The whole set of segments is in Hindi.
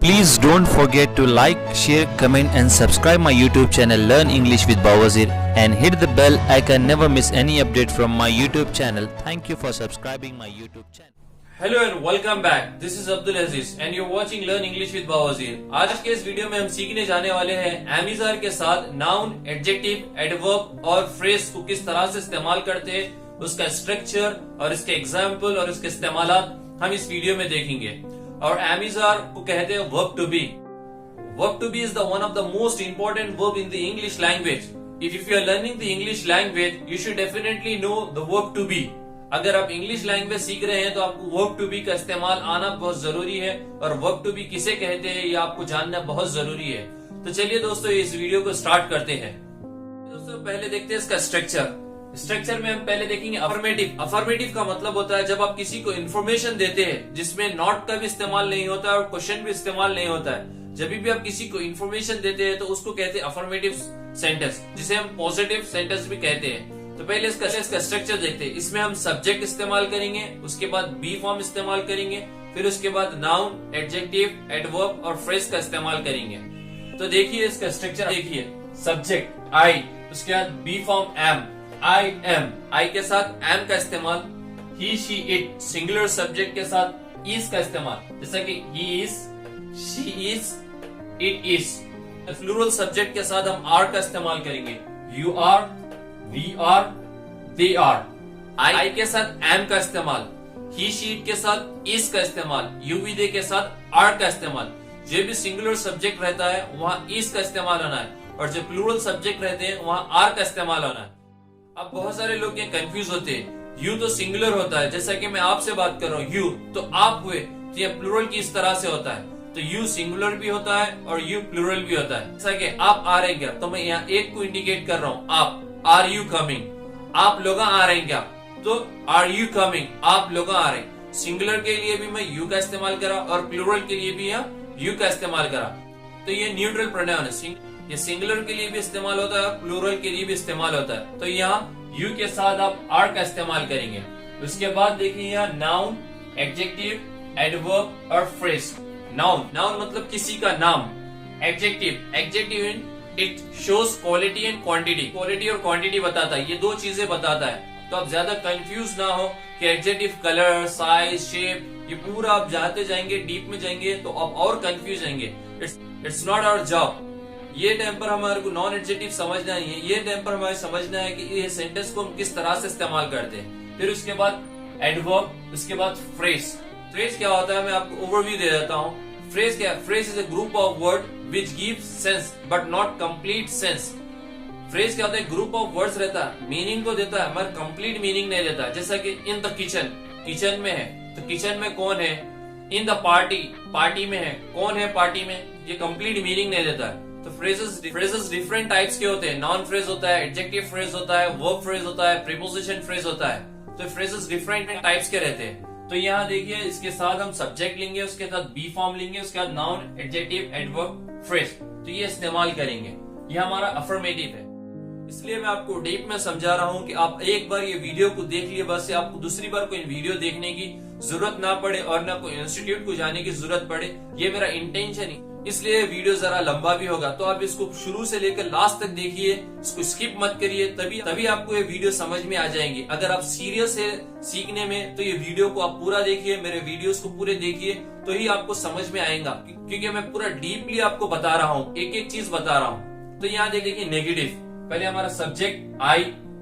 Please don't forget to like, share, comment and subscribe my YouTube channel Learn English with Bawazir and hit the bell icon. Never miss any update from my YouTube channel. Thank you for subscribing my YouTube channel. Hello and welcome back. This is Abdul Aziz and you watching learn English with Bawazir. आज के इस वीडियो में हम सीखने जाने वाले हैं एमिजार के साथ नाउन, एडजेक्टिव, एडवर्ब और फ्रेज को किस तरह से इस्तेमाल करते हैं, उसका स्ट्रक्चर और इसके एग्जाम्पल और इसके इस्तेमालात हम इस वीडियो में देखेंगे। और एमिजार को कहते हैं verb to be. Verb to be is the one of the most important verb in the English language. If you are learning the English language you should definitely know the verb to be. अगर आप इंग्लिश लैंग्वेज सीख रहे हैं तो आपको वर्ब टू बी का इस्तेमाल आना बहुत जरूरी है और वर्ब टू बी किसे कहते हैं ये आपको जानना बहुत जरूरी है। तो चलिए दोस्तों इस वीडियो को स्टार्ट करते हैं। दोस्तों पहले देखते हैं इसका स्ट्रक्चर। स्ट्रक्चर में हम पहले देखेंगे अफर्मेटिव। अफर्मेटिव का मतलब होता है जब आप किसी को इन्फॉर्मेशन देते हैं जिसमें नॉट का भी इस्तेमाल नहीं होता है और क्वेश्चन भी इस्तेमाल नहीं होता है। जब भी आप किसी को इन्फॉर्मेशन देते हैं तो उसको कहते हैं अफर्मेटिव सेंटेंस, जिसे हम पॉजिटिव सेंटेंस भी कहते हैं। तो पहले इसका स्ट्रक्चर देखते हैं। इसमें हम सब्जेक्ट इस्तेमाल करेंगे, उसके बाद बी फॉर्म इस्तेमाल करेंगे, फिर उसके बाद नाउन, एडजेक्टिव, एडवर्ब और फ्रेज का इस्तेमाल करेंगे। तो देखिए इसका स्ट्रक्चर देखिए। सब्जेक्ट आई, उसके बाद be form am, I am, I के साथ एम का इस्तेमाल, he she it singular subject के साथ इज का इस्तेमाल, जैसा कि he is, she is, it is. Plural subject के साथ हम आर का इस्तेमाल करेंगे, you are, we are, they are. I के साथ एम का इस्तेमाल, ही शीट के साथ इज का इस्तेमाल, यू वी दे के साथ आर का इस्तेमाल। जो भी सिंगुलर सब्जेक्ट रहता है वहाँ इज का इस्तेमाल होना है और जो प्लूरल सब्जेक्ट रहते हैं वहाँ आर का इस्तेमाल होना है। अब बहुत सारे लोग ये कंफ्यूज होते हैं। यू तो सिंगुलर होता है, जैसा कि मैं आपसे बात कर रहा हूँ, यू तो आप हुए, तो ये प्लूरल की इस तरह से होता है। तो यू सिंगुलर भी होता है और यू प्लूरल भी होता है। जैसा कि आप आ रहे हैं क्या, तो मैं यहाँ एक को इंडिकेट कर रहा हूँ, आप। आर यू कमिंग, आप लोग आ रहे हैं क्या, तो आर यू कमिंग, आप लोग आ रहे हैं। सिंगुलर के लिए भी मैं यू का इस्तेमाल करा और प्लूरल के लिए भी यहाँ यू का इस्तेमाल करा। तो ये न्यूट्रल प्रोनाउन है। ये सिंगुलर के लिए भी इस्तेमाल होता है, प्लूरल के लिए भी इस्तेमाल होता है। तो यहाँ यू के साथ आप आर का इस्तेमाल करेंगे। उसके बाद देखिए यहाँ नाउन, एडजेक्टिव, एडवर्ब और फ्रेज। नाउन, नाउन मतलब किसी का नाम। Adjective, adjective in it shows quality and quantity. Quality और क्वांटिटी बताता है, ये दो चीजें बताता है। तो आप ज्यादा कंफ्यूज ना हो कि एडजेक्टिव कलर, साइज, शेप, ये पूरा आप जाते जाएंगे, डीप में जाएंगे तो आप और कंफ्यूज जाएंगे। It's not our job. ये टाइम पर हमारे को नॉन एडजेक्टिव समझना नहीं है, ये टाइम पर हमें समझना है कि ये सेंटेंस को हम किस तरह से इस्तेमाल करते हैं। फिर उसके बाद एडवर्ब, उसके बाद फ्रेज। फ्रेज क्या होता है मैं आपको ओवरव्यू दे देता हूँ। फ्रेज क्या है? Phrase is a group of word which gives sense but not complete sense। Phrase क्या होता है? ग्रुप ऑफ वर्ड्स रहता है, मीनिंग को देता है मगर कंप्लीट मीनिंग नहीं देता। जैसा कि इन द किचन, किचन में है तो किचन में कौन है। इन द पार्टी, पार्टी में है, कौन है पार्टी में, ये कंप्लीट मीनिंग नहीं देता है। तो फ्रेजेस डिफरेंट टाइप्स के होते हैं। नॉन फ्रेज होता है, एडजेक्टिव फ्रेज होता है, वर्ब फ्रेज होता है, प्रीपोजिशन फ्रेज होता है। तो फ्रेजेस डिफरेंट टाइप्स के रहते हैं। तो यहाँ देखिए इसके साथ हम सब्जेक्ट लेंगे, उसके साथ बी फॉर्म लेंगे, उसके बाद नाउन, एडजेक्टिव, एडवर्ब, फ्रेज, तो ये इस्तेमाल करेंगे। ये हमारा अफर्मेटिव है। इसलिए मैं आपको डीप में समझा रहा हूँ कि आप एक बार ये वीडियो को देख लिए, बस आपको दूसरी बार कोई वीडियो देखने की जरूरत ना पड़े और ना कोई इंस्टीट्यूट को जाने की जरूरत पड़े। ये मेरा इंटेंशन है। इसलिए वीडियो जरा लंबा भी होगा, तो आप इसको शुरू से लेकर लास्ट तक देखिए, इसको स्किप मत करिए, तभी आपको ये वीडियो समझ में आ जाएंगी। अगर आप सीरियस है सीखने में तो ये वीडियो को आप पूरा देखिए, मेरे वीडियोस को पूरे देखिए, तो ही आपको समझ में आएगा, क्योंकि मैं पूरा डीपली आपको बता रहा हूँ, एक एक चीज बता रहा हूँ। तो यहाँ देखिए नेगेटिव। पहले हमारा subject I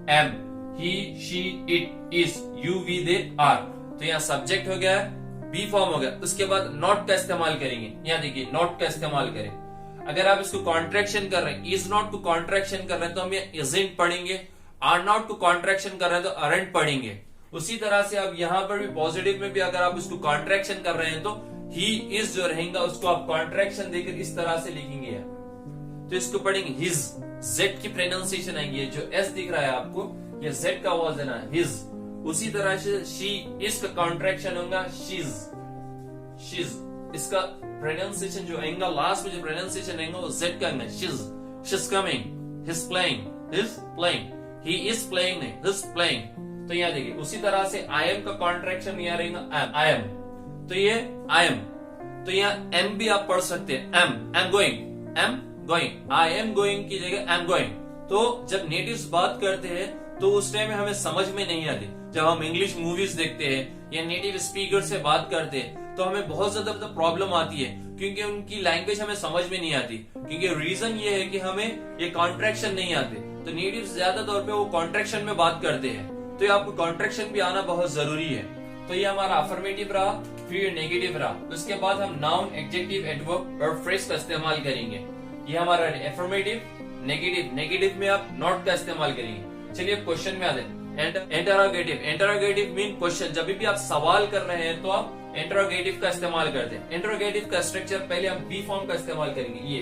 am, he she it is, you we they are. तो यहाँ सब्जेक्ट हो गया है, बी फॉर्म हो गया। उसके बाद नॉट का इस्तेमाल करेंगे। यहाँ देखिए नॉट का इस्तेमाल करें। अगर आप इसको कॉन्ट्रैक्शन कर रहे हैं, इज नॉट को कॉन्ट्रैक्शन कर रहे हैं तो हम ये इजंट पढ़ेंगे। आर नॉट को कॉन्ट्रैक्शन कर रहे हैं तो अरेंट पढ़ेंगे। उसी तरह से अब यहाँ पर भी पॉजिटिव में भी अगर आप इसको कॉन्ट्रैक्शन कर रहे हैं तो ही इज जो रहेगा उसको आप कॉन्ट्रैक्शन देकर इस तरह से लिखेंगे। तो इसको पढ़ेंगे हिज, जेड की प्रोनाउंसिएशन आएंगी। जो एस दिख रहा है आपको, ये जेड का आवाज देना है, हिज। उसी तरह से शी, इसका कॉन्ट्रैक्शन होगा शीज, शीज। इसका प्रोनाउंसिएशन जो आएगा लास्ट में, जो प्रोनाउंसिएशन आएगा वो जेड का है, शीज। शीज coming, his playing, his playing, he is playing नहीं, हिज प्लेइंग। तो यहाँ देखिए उसी तरह से आई एम का कॉन्ट्रैक्शन यहाँ रहेगा आई एम। तो ये आई एम। तो यहाँ एम भी आप पढ़ सकते हैं, am going, I am going की जगह एम गोइंग। तो जब नेटिव्स बात करते हैं तो उस टाइम हमें समझ में नहीं आती। जब हम इंग्लिश मूवीज देखते हैं या नेटिव स्पीकर से बात करते हैं तो हमें बहुत ज्यादा प्रॉब्लम आती है, क्योंकि उनकी लैंग्वेज हमें समझ में नहीं आती। क्योंकि रीजन ये है कि हमें ये कॉन्ट्रैक्शन नहीं आते। तो नेटिव ज्यादा तौर पे वो कॉन्ट्रैक्शन में बात करते हैं, तो ये आपको कॉन्ट्रैक्शन भी आना बहुत जरूरी है। तो ये हमारा अफर्मेटिव रहा, फिर नेगेटिव रहा। उसके बाद हम नाउन, एडजेक्टिव, एडवर्ब और फ्रेज का इस्तेमाल करेंगे। ये हमारा अफर्मेटिव। नेगेटिव में आप नॉट का इस्तेमाल करेंगे। चलिए क्वेश्चन में आते हैं। Interrogative mean question. जब भी आप सवाल कर रहे हैं तो आप इंटरोगेटिव का इस्तेमाल करते हैं। इंटरोगेटिव का स्ट्रक्चर पहले हम बी फॉर्म का इस्तेमाल करेंगे। ये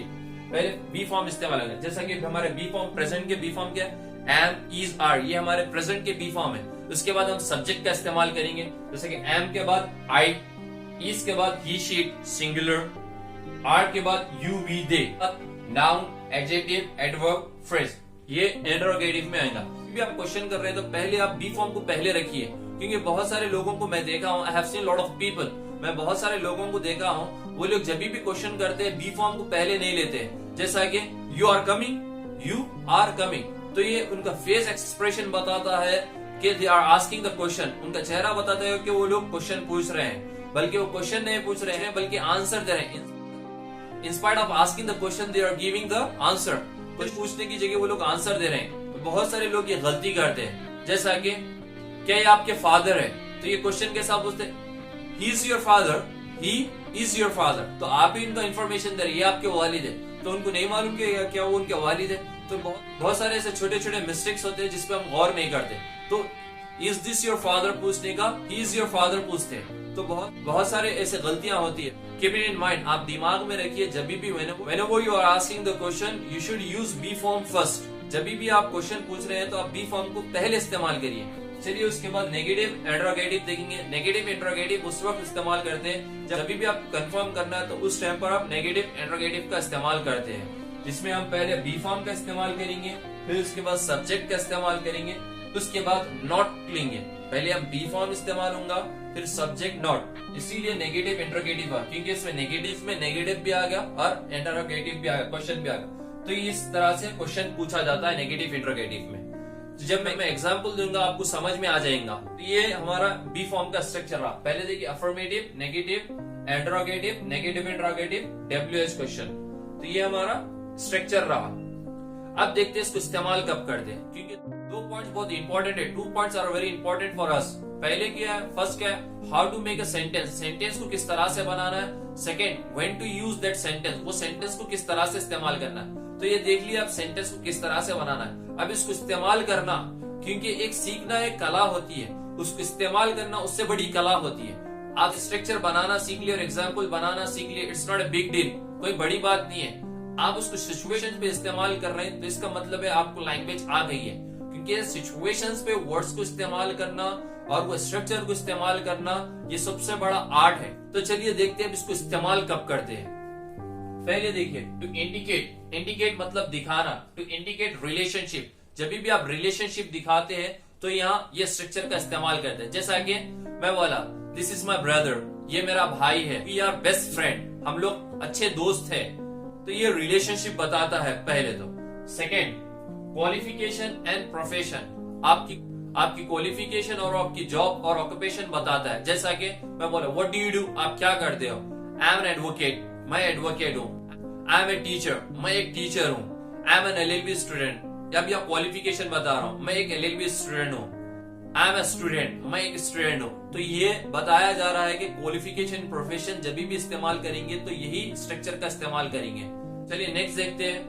पहले बी फॉर्म इस्तेमाल करेंगे। जैसा कि हमारे बी फॉर्म, प्रेजेंट के बी फॉर्म क्या है, एम, इज, आर, ये हमारे प्रेजेंट के बी फॉर्म है। उसके बाद हम सब्जेक्ट का इस्तेमाल करेंगे, जैसे कि एम के बाद आई, इज के बाद ही, शी, सिंगुलर, आर के बाद you, we, they, noun, adjective, adverb, phrase, ये इंटरोगेटिव में आएगा। भी आप क्वेश्चन कर रहे हैं तो पहले आप बी फॉर्म को पहले रखिए, क्योंकि बहुत सारे लोगों को मैं देखा हूँ, I have seen lot of people, मैं बहुत सारे लोगों को देखा हूँ, वो लोग जब भी क्वेश्चन करते हैं बी फॉर्म को पहले नहीं लेते हैं। जैसा कि यू आर कमिंग, तो ये उनका फेस एक्सप्रेशन बताता है कि they are asking the question. उनका चेहरा बताता है कि वो लोग क्वेश्चन पूछ रहे हैं, बल्कि वो क्वेश्चन नहीं पूछ रहे हैं बल्कि आंसर दे रहे हैं। In spite of asking the question they are giving the answer. कुछ पूछने की जगह वो लोग आंसर दे रहे हैं। बहुत सारे लोग ये गलती करते हैं। जैसा कि क्या ये आपके फादर है, तो ये क्वेश्चन के साथ पूछते ही इज योर फादर, तो आप ही इनको इन्फॉर्मेशन दे रहे हैं, ये आपके वालिद है, तो उनको नहीं मालूम कि क्या वो उनके वालिद है। तो बहुत सारे ऐसे छोटे छोटे मिस्टेक्स होते हैं जिसपे हम गौर नहीं करते। तो इज दिस योर फादर पूछने का ही इज योर फादर पूछते हैं। तो बहुत सारे ऐसे गलतियां होती है। कीप इट इन माइंड, आप दिमाग में रखिए, जब भी whenever you are asking the question you should use be form first। जब भी आप क्वेश्चन पूछ रहे हैं तो आप बी फॉर्म को पहले इस्तेमाल करिए। चलिए उसके बाद नेगेटिव इंटरोगेटिव देखेंगे। नेगेटिव इंटरोगेटिव उस वक्त इस्तेमाल करते हैं जब भी आप कंफर्म करना है, तो उस टाइम पर आप नेगेटिव इंटरोगेटिव का इस्तेमाल करते हैं, जिसमें हम पहले बी फॉर्म का इस्तेमाल करेंगे, फिर उसके बाद सब्जेक्ट का इस्तेमाल करेंगे, उसके बाद नॉट लेंगे। पहले हम बी फॉर्म इस्तेमाल होगा, फिर सब्जेक्ट नॉट, इसीलिए नेगेटिव इंटरोगेटिव, क्योंकि इसमें नेगेटिव भी आ गया और इंटरोगेटिव भी आ गया, क्वेश्चन भी आ गया। तो इस तरह से क्वेश्चन पूछा जाता है नेगेटिव इंटरोगेटिव में। तो जब मैं एग्जांपल दूंगा आपको समझ में आ जाएगा। तो ये हमारा बी फॉर्म का स्ट्रक्चर रहा। पहले देखिए affirmative, negative, interrogative, negative interrogative, WH question. तो ये हमारा स्ट्रक्चर रहा। अब देखते हैं इसको इस्तेमाल कब करते हैं, क्योंकि 2 पॉइंट्स बहुत इंपॉर्टेंट है। 2 points are very important for us. पहले क्या है, फर्स्ट क्या है, how to make a sentence, sentence को किस तरह से बनाना है। Second, when to use that sentence, वो सेंटेंस को किस तरह से इस्तेमाल करना है। तो ये देख लिया आप सेंटेंस को किस तरह से बनाना है। अब इसको इस्तेमाल करना, क्योंकि एक सीखना एक कला होती है, उसको इस्तेमाल करना उससे बड़ी कला होती है। आप स्ट्रक्चर बनाना सीख लिए और एग्जाम्पल बनाना सीख लिए, it's not a big deal, कोई बड़ी बात नहीं है। आप उसको सिचुएशन पे इस्तेमाल कर रहे हैं तो इसका मतलब है आपको लैंग्वेज आ गई है, क्योंकि सिचुएशंस पे वर्ड्स को इस्तेमाल करना और वो स्ट्रक्चर को इस्तेमाल करना ये सबसे बड़ा आर्ट है। तो चलिए देखते हैं इसको इस्तेमाल कब करते हैं। पहले देखिए, टू इंडिकेट मतलब दिखाना, टू इंडिकेट रिलेशनशिप। जब भी आप रिलेशनशिप दिखाते हैं तो यहाँ ये स्ट्रक्चर का इस्तेमाल करते हैं। जैसा कि मैं बोला दिस इज माई ब्रदर, ये मेरा भाई है, वी आर बेस्ट फ्रेंड, हम लोग अच्छे दोस्त हैं। तो ये रिलेशनशिप बताता है पहले तो। सेकेंड, क्वालिफिकेशन एंड प्रोफेशन, आपकी क्वालिफिकेशन और आपकी जॉब और ऑक्यूपेशन बताता है। जैसा कि मैं बोला व्हाट डू यू डू, आप क्या करते हो। आई एम एन एडवोकेट, मैं एडवोकेट हूँ। आई एम ए टीचर, मैं एक टीचर हूँ। I am an LLB student, जब यह क्वालिफिकेशन बता रहा हूँ, मैं एक एलएलबी स्टूडेंट हूँ। आई एम ए स्टूडेंट, मैं एक स्टूडेंट हूँ। तो ये बताया जा रहा है कि क्वालिफिकेशन प्रोफेशन जब भी इस्तेमाल करेंगे तो यही स्ट्रक्चर का इस्तेमाल करेंगे। चलिए नेक्स्ट देखते हैं,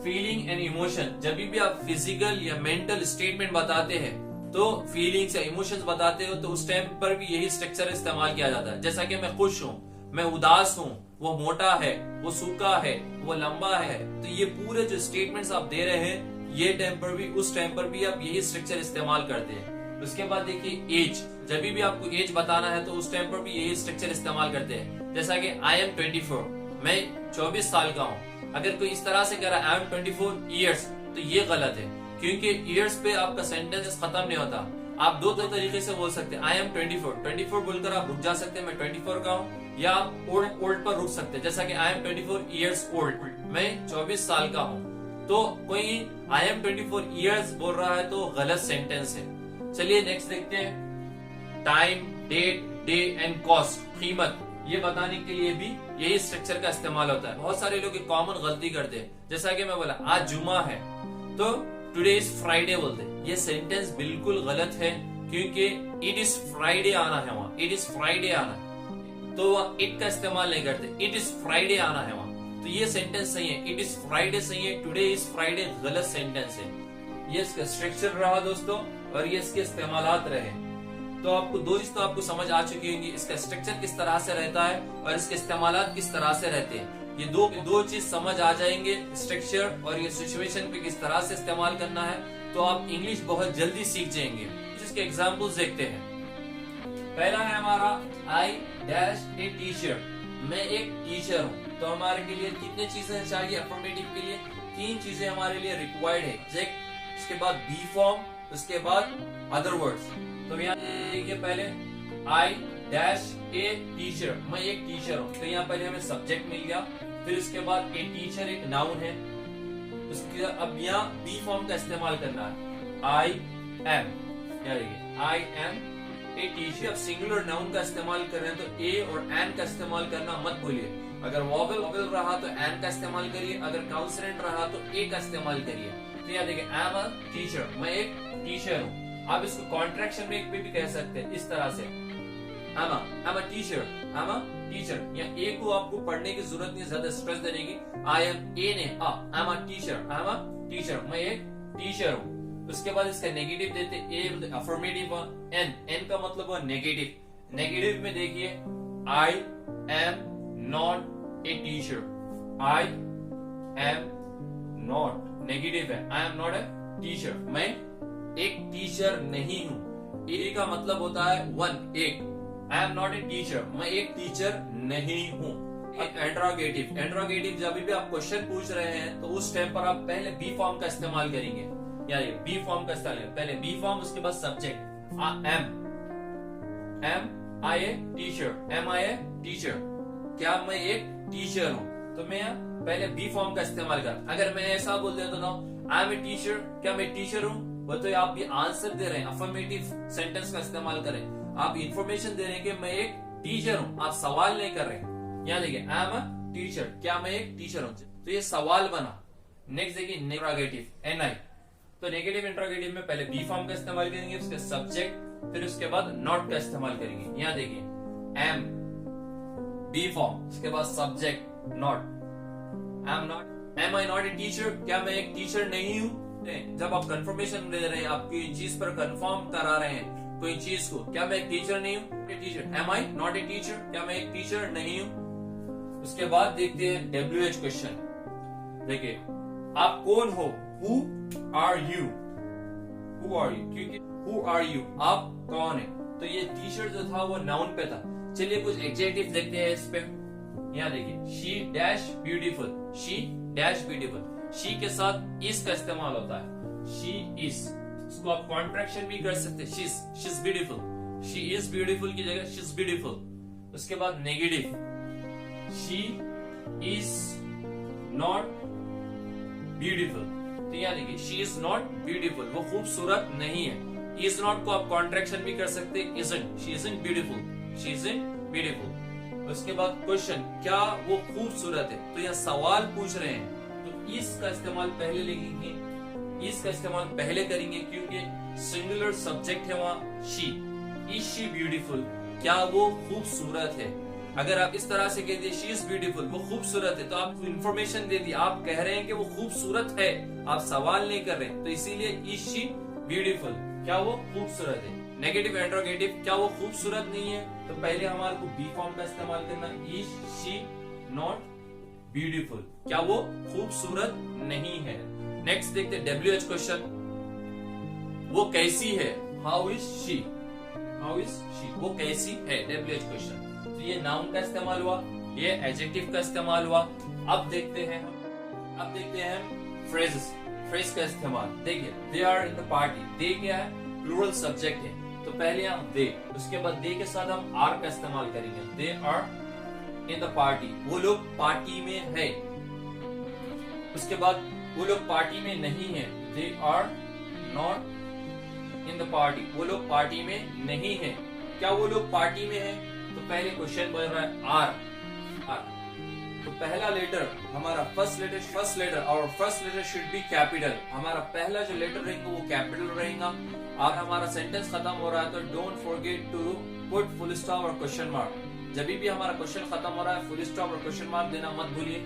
फीलिंग एंड इमोशन। जब भी आप फिजिकल या मेंटल स्टेटमेंट बताते हैं तो फीलिंग्स या इमोशंस बताते हो तो उस टाइम पर भी यही स्ट्रक्चर इस्तेमाल किया जाता है। जैसा कि मैं खुश हूँ, मैं उदास हूँ, वो मोटा है, वो सूखा है, वो लंबा है। तो ये पूरे जो स्टेटमेंट्स आप दे रहे हैं ये टाइम पर भी, उस टाइम पर भी आप यही स्ट्रक्चर इस्तेमाल करते हैं। उसके बाद देखिए एज, जब भी आपको एज बताना है तो उस टाइम पर भी यही स्ट्रक्चर इस्तेमाल करते हैं। जैसा कि आई एम 24, मैं 24 साल का हूँ। अगर कोई इस तरह से कह रहा है आई एम 24 ईयर्स, तो ये गलत है, क्योंकि ईयर्स पे आपका सेंटेंस खत्म नहीं होता। आप दो तरीके से बोल सकते हैं, आई एम 24 बोलकर आप रुक जा सकते हैं, मैं 24 का हूँ। या आप ओल्ड पर रुक सकते हैं, जैसा कि आई एम 24 ईयर्स ओल्ड, मैं 24 साल का हूँ। तो कोई आई एम 24 ईयर्स बोल रहा है तो गलत सेंटेंस है। चलिए नेक्स्ट देखते हैं। Time, date, day and cost, कीमत, ये बताने के लिए भी यही स्ट्रक्चर का इस्तेमाल होता है। बहुत सारे लोग कॉमन गलती करते हैं, जैसा कि मैं बोला आज जुमा है तो टुडे इज फ्राइडे बोलते हैं। ये सेंटेंस बिल्कुल गलत है, क्योंकि इट इज फ्राइडे आना है वहां, इट इज फ्राइडे आना है, तो वह इट का इस्तेमाल नहीं करते, इट इज फ्राइडे आना है वहां। तो ये सेंटेंस सही है, इट इज फ्राइडे सही है, टुडे इज फ्राइडे गलत सेंटेंस है। ये इसका स्ट्रक्चर रहा दोस्तों, और ये इसके इस्तेमालात रहे। तो आपको दो चीज तो आपको समझ आ चुकी होंगी, इसका स्ट्रक्चर किस तरह से रहता है और इसके इस्तेमालात किस तरह से रहते हैं। ये दो चीज समझ आ जाएंगे, स्ट्रक्चर और ये सिचुएशन पे किस तरह से इस्तेमाल करना है, तो आप इंग्लिश बहुत जल्दी सीख जाएंगे। इसके एग्जाम्पल्स देखते हैं। पहला है हमारा आई डैश ए टीचर, मैं एक टीचर हूँ। तो हमारे के लिए कितने चीजें चाहिए अफर्मेटिव के लिए? 3 चीजें हमारे लिए रिक्वायर्ड है, उसके बाद बी फॉर्म, उसके बाद अदर वर्ड्स। तो यहाँ देखिए पहले आई डैश ए टीचर, मैं एक टीचर हूँ, तो यहाँ पहले हमें सब्जेक्ट मिल गया, फिर उसके बाद ए टीचर एक नाउन है, उसके अब यहाँ बी फॉर्म का इस्तेमाल करना है, आई एम, यहाँ देखिए आई एम ए टीचर। अब सिंगुलर नाउन का इस्तेमाल कर रहे हैं तो ए और एन का इस्तेमाल करना मत भूलिए। अगर वॉवेल रहा तो एन का इस्तेमाल करिए, अगर काउंसलेंट रहा तो ए का इस्तेमाल करिए। तो यहाँ देखिए आई एम अ टीचर, मैं एक टीचर हूँ। आप इसको कॉन्ट्रैक्शन में भी कह सकते हैं इस तरह से, I'm a teacher, I'm a teacher। यहाँ ए को आपको पढ़ने की जरूरत नहीं, ज्यादा स्ट्रेस देने की। आई एम ए ने I'm a teacher, I'm a teacher, मैं एक टीचर हूँ। उसके बाद इसका नेगेटिव देते ए अफर्मेटिव, एन का मतलब हुआ नेगेटिव। नेगेटिव में देखिए I am not a teacher, I am not, negative है, I am not a teacher, मैं एक टीचर नहीं हूँ। ए का मतलब होता है 1, एक। आई एम नॉट ए टीचर, मैं एक टीचर नहीं हूँ। इंट्रोगेटिव जब भी आप क्वेश्चन पूछ रहे हैं तो उस टाइम पर आप पहले बी फॉर्म का इस्तेमाल करेंगे, यानी बी फॉर्म का इस्तेमाल, पहले बी फॉर्म, उसके बाद subject. Am I a teacher, am I a teacher, क्या मैं एक टीचर हूँ? तो मैं पहले बी फॉर्म का इस्तेमाल कर। अगर मैं ऐसा बोल देता हूँ आई एम ए टीचर, क्या मैं टीचर हूँ? वो तो आप ये आंसर दे रहे हैं, अफर्मेटिव सेंटेंस का इस्तेमाल करें। आप इंफॉर्मेशन दे रहे हैं कि मैं एक टीचर हूँ, आप सवाल नहीं कर रहे। यहाँ देखिए आई एम अ टीचर, क्या मैं एक टीचर हूँ? तो ये सवाल बना। नेक्स्ट देखिए इंट्रोगेटिव, एन आई। तो नेगेटिव इंट्रोगेटिव में पहले बी फॉर्म का इस्तेमाल करेंगे, उसके सब्जेक्ट, फिर उसके बाद नॉट का इस्तेमाल करेंगे। यहाँ देखिए एम बी फॉर्म, उसके बाद subject not, I am not, am I not a teacher, क्या मैं एक टीचर नहीं हूँ? जब आप कंफर्मेशन दे रहे हैं, आप कोई चीज पर कंफर्म करा रहे हैं कोई चीज को, क्या मैं एक टीचर नहीं हूँ? Teacher, am I not a teacher, क्या मैं एक टीचर नहीं हूँ? उसके बाद देखते हैं WH क्वेश्चन। देखिए आप कौन हो? Who are you? Who are you? क्योंकि Who are you? आप कौन है? तो ये टीचर जो था वो नाउन पे था। चलिए कुछ एडजेक्टिव देखते हैं इस पे। यहाँ देखिए she dash beautiful, she dash beautiful, she के साथ is का इस्तेमाल होता है, she is। इसको आप कॉन्ट्रैक्शन भी कर सकते हैं, she's beautiful, she is beautiful की जगह she's beautiful। उसके बाद negative, she is not beautiful। तो यहाँ देखिए she is not beautiful, वो खूबसूरत नहीं है। is not को आप कॉन्ट्रैक्शन भी कर सकते हैं, isn't, she isn't beautiful, she isn't beautiful। उसके बाद क्वेश्चन, क्या वो खूबसूरत है? तो यहाँ सवाल पूछ रहे हैं, तो is का इस्तेमाल पहले लिखेंगे, is का इस्तेमाल पहले करेंगे क्योंकि सिंगुलर सब्जेक्ट है वहाँ she। is she beautiful, क्या वो खूबसूरत है? अगर आप इस तरह से कह दिए she is beautiful, वो खूबसूरत है, तो आप इंफॉर्मेशन दे दी, आप कह रहे हैं कि वो खूबसूरत है, आप सवाल नहीं कर रहे, तो इसीलिए is she beautiful, क्या वो खूबसूरत है। नेगेटिव इंट्रोगेटिव, क्या वो खूबसूरत नहीं है? तो पहले हमारे को बी फॉर्म का इस्तेमाल करना, is she not beautiful, क्या वो खूबसूरत नहीं है। नेक्स्ट देखते हैं WH क्वेश्चन, वो कैसी है? How is she, how is she, वो कैसी है? WH question. तो ये नाउन का इस्तेमाल हुआ, ये एडजेक्टिव का इस्तेमाल हुआ। अब देखते हैं फ्रेजेस, फ्रेज का इस्तेमाल। देखिए they are in the party, they क्या है? प्लूरल सब्जेक्ट है, तो पहले हम दे, उसके बाद दे के साथ हम आर का इस्तेमाल करेंगे, they are in the party, वो लोग पार्टी में है। उसके बाद वो लोग पार्टी में नहीं है, they are not in the party, वो लोग पार्टी में नहीं है। क्या वो लोग पार्टी में है? तो पहले क्वेश्चन बोल रहा है आर। तो पहला लेटर हमारा फर्स्ट लेटर और first letter should be capital. हमारा पहला जो लेटर रहेगा वो कैपिटल रहेगा। और हमारा सेंटेंस खत्म हो रहा है तो don't forget to put full stop और क्वेश्चन मार्क। जब भी हमारा क्वेश्चन खत्म हो रहा है फुल स्टॉप और क्वेश्चन मार्क देना मत भूलिए।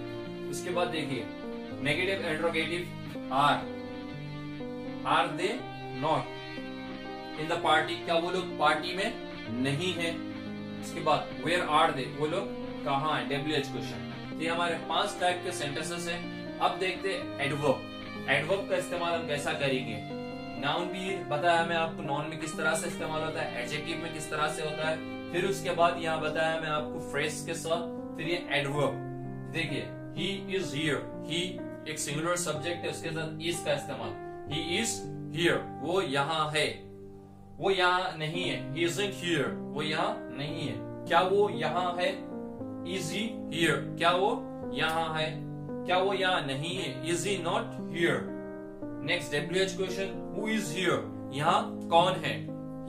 उसके बाद देखिए negative interrogative are they not in the party, क्या वो लोग पार्टी में नहीं है। उसके बाद वेयर आर दे, वो लोग कहाँ है, WH क्वेश्चन। ये हमारे 5 टाइप के सेंटेंसेस हैं। अब देखते हैं एडवर्ब। एडवर्ब का इस्तेमाल हम कैसा करेंगे। नाउन भी बताया मैं आपको, नाउन में किस तरह से इस्तेमाल होता है, एडजेक्टिव में किस तरह से होता है। फिर उसके बाद यहाँ बताया मैं आपको फ्रेज के साथ। फिर ये एडवर्ब देखिए, ही इज हियर, ही एक सिंगुलर सब्जेक्ट है, उसके साथ इज का इस्तेमाल। ही इज हियर, वो यहाँ है, वो यहाँ नहीं है। ही इजंट हियर, वो यहाँ नहीं है। क्या वो यहाँ है? Is he here? क्या वो यहाँ है? क्या वो यहाँ नहीं है? Is he not here? Next WH question, who is here? यहाँ कौन है?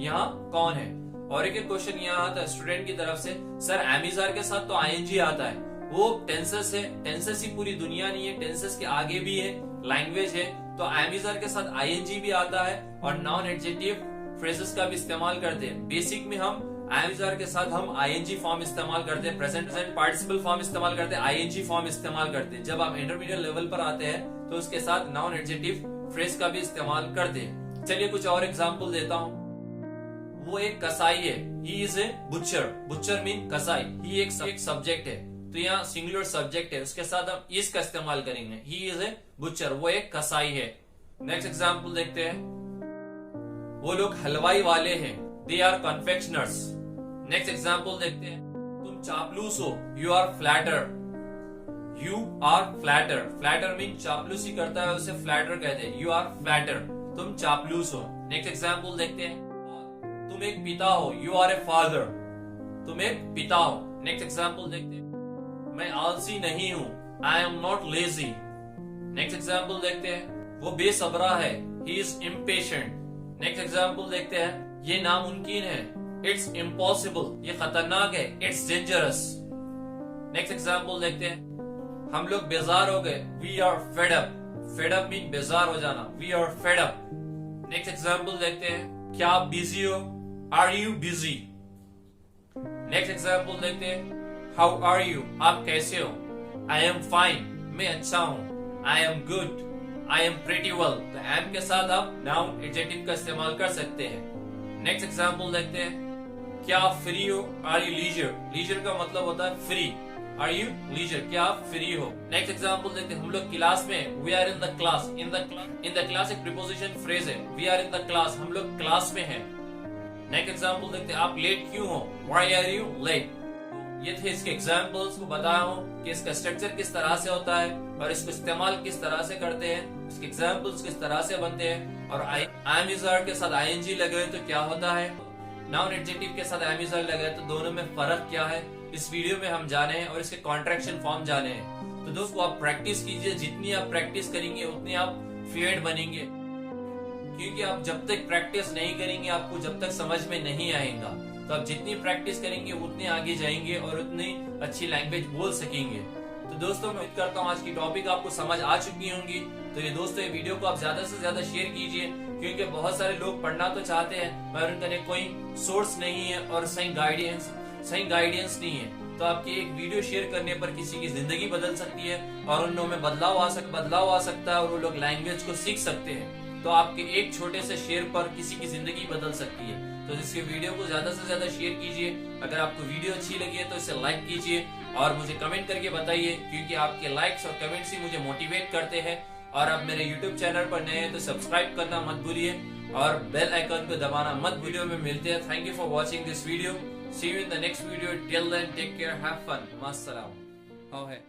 यहाँ कौन है? और एक क्वेश्चन यहाँ आता है स्टूडेंट की तरफ से, सर एमिजार के साथ तो ING आता है, वो टेंसेस है। टेंसेस ही पूरी दुनिया नहीं है, टेंसेस के आगे भी है, लैंग्वेज है। तो एमिजार के साथ ING भी आता है और नाउन एडजेक्टिव फ्रेजेस का भी इस्तेमाल करते हैं। बेसिक में हम एमिजार के साथ हम ING फॉर्म इस्तेमाल करते हैं, प्रेजेंट पार्टिसिपल फॉर्म इस्तेमाल करते हैं, ING फॉर्म इस्तेमाल करते हैं। जब आप इंटरमीडिएट लेवल पर आते हैं तो उसके साथ नाउन एडजेक्टिव फ्रेज का भी इस्तेमाल करते हैं। चलिए कुछ और एग्जांपल देता हूँ। वो एक कसाई है, he is a butcher. Butcher mean कसाई। ही एक सब्जेक्ट है, तो यहाँ सिंगुलर सब्जेक्ट है, उसके साथ हम इज का इस्तेमाल करेंगे। ही इज ए बुचर, वो एक कसाई है। नेक्स्ट एग्जाम्पल देखते हैं। वो लोग हलवाई वाले हैं, they are confectioners. Next example देखते हैं। तुम चापलूस हो, you are flatter. You are flatter. Flatter mean चापलूसी करता है उसे फ्लैटर कहते हैं। यू आर फ्लैटर, तुम चापलूस हो। नेक्स्ट एग्जाम्पल देखते हैं। तुम एक पिता हो, यू आर ए फादर। तुम एक पिता हो। नेक्स्ट एग्जाम्पल देखते हैं। मैं आलसी नहीं हूं, आई am not lazy. Next example देखते हैं। वो बेसब्रा है, he is impatient. Next example देखते हैं। ये नामुमकिन है, इट्स इम्पॉसिबल। ये खतरनाक है, इट्स डेंजरस। नेक्स्ट एग्जाम्पल देखते हैं। हम लोग बेजार हो गए, we are fed up. Fed up mean बेजार हो जाना, we are fed up. Next example देखते हैं। क्या आप बिजी हो, are you busy. Next example देखते हैं। हाउ आर यू, आप कैसे हो। आई एम फाइन, मैं अच्छा हूं। I am good, I am pretty well. तो एम के साथ आप नाउन एडजेक्टिव का इस्तेमाल कर सकते हैं। नेक्स्ट एग्जाम्पल देखते हैं। क्या आप फ्री हो, आर यू लीजर। लीजर का मतलब होता है फ्री, आर यू लीजर, क्या आप फ्री हो। नेक्स्ट एग्जाम्पल देखते हैं। हम लोग क्लास में, we are in the class. In the class एक प्रीपोजिशन फ्रेज है, we are in the class, हम लोग क्लास में हैं। नेक्स्ट एग्जाम्पल देखते हैं। आप लेट क्यों हो, व्हाई आर यू लेट। ये थे इसके एग्जाम्पल्स को बताया हूँ कि इसका स्ट्रक्चर किस तरह से होता है और इसको इस्तेमाल किस तरह से करते हैं, इसके एग्जाम्पल्स किस तरह से बनते हैं। और एम इज आर के साथ ING लगे तो क्या होता है, नाउन एडजेक्टिव के साथ एम इज आर लगे तो दोनों में फर्क क्या है, इस वीडियो में हम जाने हैं और इसके कॉन्ट्रैक्शन फॉर्म जाने हैं। तो दोस्तों आप प्रैक्टिस कीजिए, जितनी आप प्रैक्टिस करेंगे उतनी आप फ्लुएंट बनेंगे, क्योंकि आप जब तक प्रैक्टिस नहीं करेंगे आपको जब तक समझ में नहीं आएगा। तो आप जितनी प्रैक्टिस करेंगे उतने आगे जाएंगे और उतनी अच्छी लैंग्वेज बोल सकेंगे। तो दोस्तों मैं उम्मीद करता हूँ आज की टॉपिक आपको समझ आ चुकी होंगी। तो ये दोस्तों ये वीडियो को आप ज्यादा से ज्यादा शेयर कीजिए, क्योंकि बहुत सारे लोग पढ़ना तो चाहते हैं मगर उनका कोई सोर्स नहीं है और सही गाइडेंस नहीं है। तो आपकी एक वीडियो शेयर करने पर किसी की जिंदगी बदल सकती है और उन लोगों में बदलाव आ सकता है और वो लोग लैंग्वेज को सीख सकते हैं। तो आपके एक छोटे से शेयर पर किसी की जिंदगी बदल सकती है। तो इसके वीडियो को ज्यादा से ज्यादा शेयर कीजिए। अगर आपको वीडियो अच्छी लगी है तो इसे लाइक कीजिए और मुझे कमेंट करके बताइए, क्योंकि आपके लाइक्स और कमेंट्स ही मुझे मोटिवेट करते हैं। और आप मेरे यूट्यूब चैनल पर नए हैं तो सब्सक्राइब करना मत भूलिए और बेल आइकन को दबाना मत भूलिए। में मिलते हैं। Thank you for watching this video. See you in the next video. Till then take care, have fun, मास्सलाम। हाउ है